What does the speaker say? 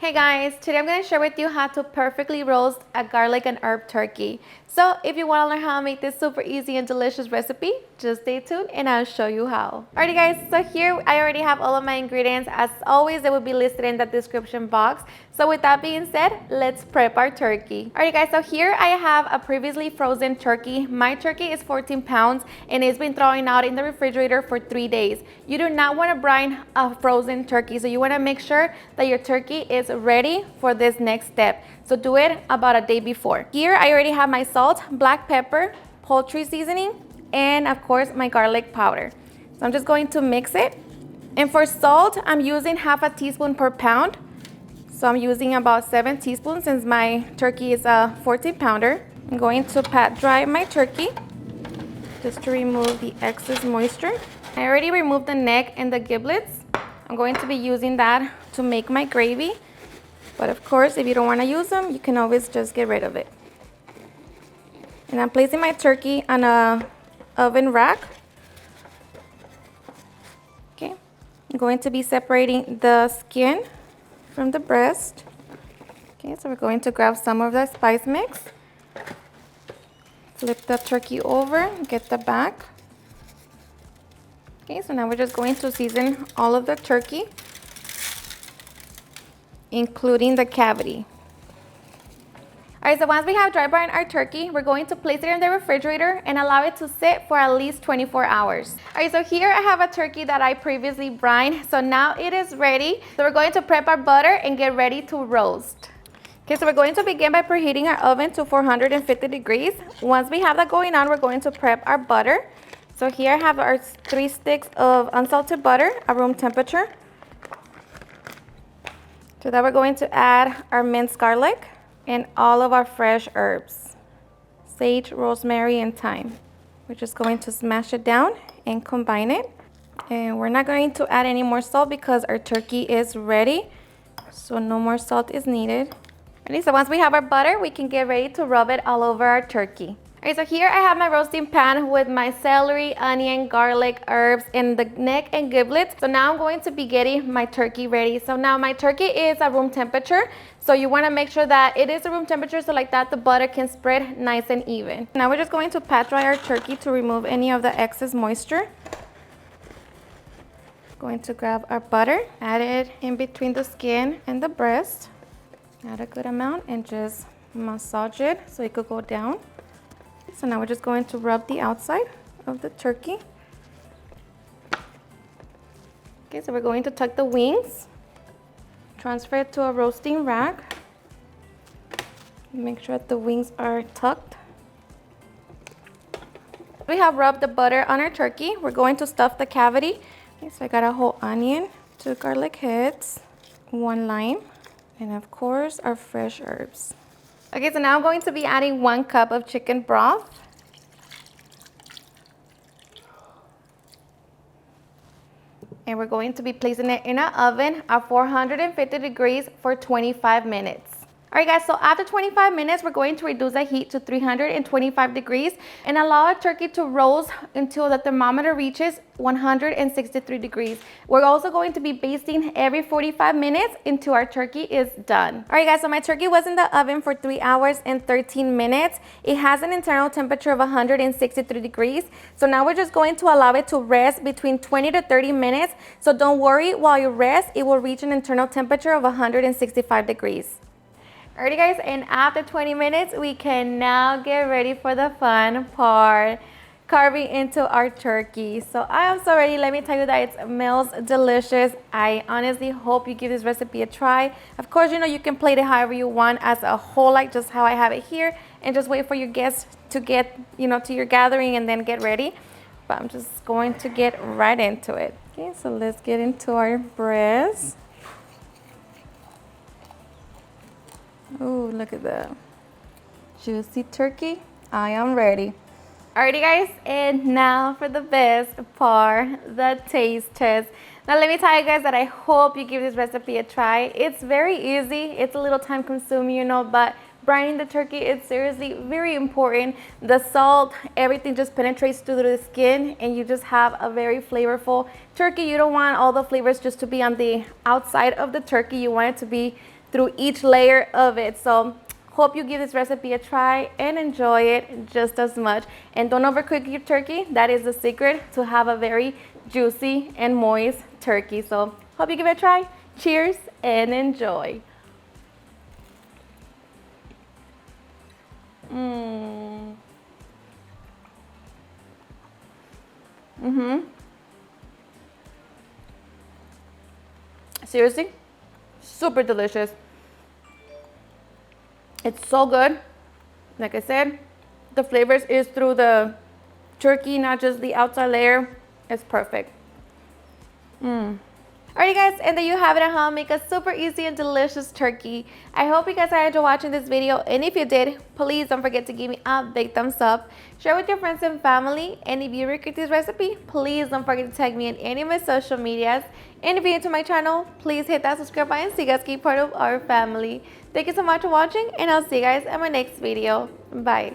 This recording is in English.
Hey guys, today I'm going to share with you how to perfectly roast a garlic and herb turkey. So if you want to learn how to make this super easy and delicious recipe, just stay tuned and I'll show you how. Alrighty guys, so here I already have all of my ingredients. As always, they will be listed in the description box. So with that being said, let's prep our turkey. Alrighty guys, so here I have a previously frozen turkey. My turkey is 14 pounds and it's been thawing out in the refrigerator for 3 days. You do not want to brine a frozen turkey, so you want to make sure that your turkey is ready for this next step. So do it about a day before. Here I already have my salt, black pepper, poultry seasoning, and of course my garlic powder. So I'm just going to mix it. And for salt, I'm using half a teaspoon per pound. So I'm using about 7 teaspoons since my turkey is a 14 pounder. I'm going to pat dry my turkey just to remove the excess moisture. I already removed the neck and the giblets. I'm going to be using that to make my gravy. But of course, if you don't want to use them, you can always just get rid of it. And I'm placing my turkey on a oven rack. Okay. I'm going to be separating the skin from the breast. Okay, so we're going to grab some of the spice mix. Flip the turkey over, get the back. Okay, so now we're just going to season all of the turkey, including the cavity. All right, so once we have dry brined our turkey, we're going to place it in the refrigerator and allow it to sit for at least 24 hours. All right, so here I have a turkey that I previously brined. So now it is ready. So we're going to prep our butter and get ready to roast. Okay, so we're going to begin by preheating our oven to 450 degrees. Once we have that going on, we're going to prep our butter. So here I have our 3 sticks of unsalted butter at room temperature. To that, we're going to add our minced garlic and all of our fresh herbs, sage, rosemary, and thyme. We're just going to smash it down and combine it. And we're not going to add any more salt because our turkey is ready, so no more salt is needed. Ready? So once we have our butter, we can get ready to rub it all over our turkey. All right, so here I have my roasting pan with my celery, onion, garlic, herbs, and the neck and giblets. So now I'm going to be getting my turkey ready. So now my turkey is at room temperature. So you want to make sure that it is at room temperature so like that the butter can spread nice and even. Now we're just going to pat dry our turkey to remove any of the excess moisture. Going to grab our butter, add it in between the skin and the breast. Add a good amount and just massage it so it could go down. So now we're just going to rub the outside of the turkey. Okay, so we're going to tuck the wings, transfer it to a roasting rack. Make sure that the wings are tucked. We have rubbed the butter on our turkey. We're going to stuff the cavity. Okay, so I got a whole onion, 2 garlic heads, 1 lime, and of course our fresh herbs. Okay, so now I'm going to be adding 1 cup of chicken broth. And we're going to be placing it in an oven at 450 degrees for 25 minutes. All right guys, so after 25 minutes, we're going to reduce the heat to 325 degrees and allow our turkey to roast until the thermometer reaches 163 degrees. We're also going to be basting every 45 minutes until our turkey is done. All right guys, so my turkey was in the oven for 3 hours and 13 minutes. It has an internal temperature of 163 degrees. So now we're just going to allow it to rest between 20 to 30 minutes. So don't worry, while you rest, it will reach an internal temperature of 165 degrees. Alrighty guys, and after 20 minutes, we can now get ready for the fun part, carving into our turkey. So I am so ready. Let me tell you that it smells delicious. I honestly hope you give this recipe a try. Of course, you know, you can plate it however you want, as a whole, like just how I have it here, and just wait for your guests to get, you know, to your gathering and then get ready. But I'm just going to get right into it. Okay, so let's get into our breast. Oh, look at that juicy turkey. I am ready. Alrighty guys, and now for the best part, the taste test. Now let me tell you guys that I hope you give this recipe a try. It's very easy. It's a little time consuming, you know, but brining the turkey is seriously very important. The salt, everything just penetrates through the skin and you just have a very flavorful turkey. You don't want all the flavors just to be on the outside of the turkey. You want it to be through each layer of it. So hope you give this recipe a try and enjoy it just as much. And don't overcook your turkey. That is the secret to have a very juicy and moist turkey. So hope you give it a try. Cheers and enjoy. Seriously, super delicious. It's so good. Like I said, the flavors is through the turkey, not just the outside layer. It's perfect. Alright guys, and there you have it on how to make a super easy and delicious turkey. I hope you guys enjoyed watching this video, and if you did, please don't forget to give me a big thumbs up. Share with your friends and family, and if you recreate this recipe, please don't forget to tag me in any of my social medias. And if you're new to my channel, please hit that subscribe button so you guys can be part of our family. Thank you so much for watching, and I'll see you guys in my next video. Bye.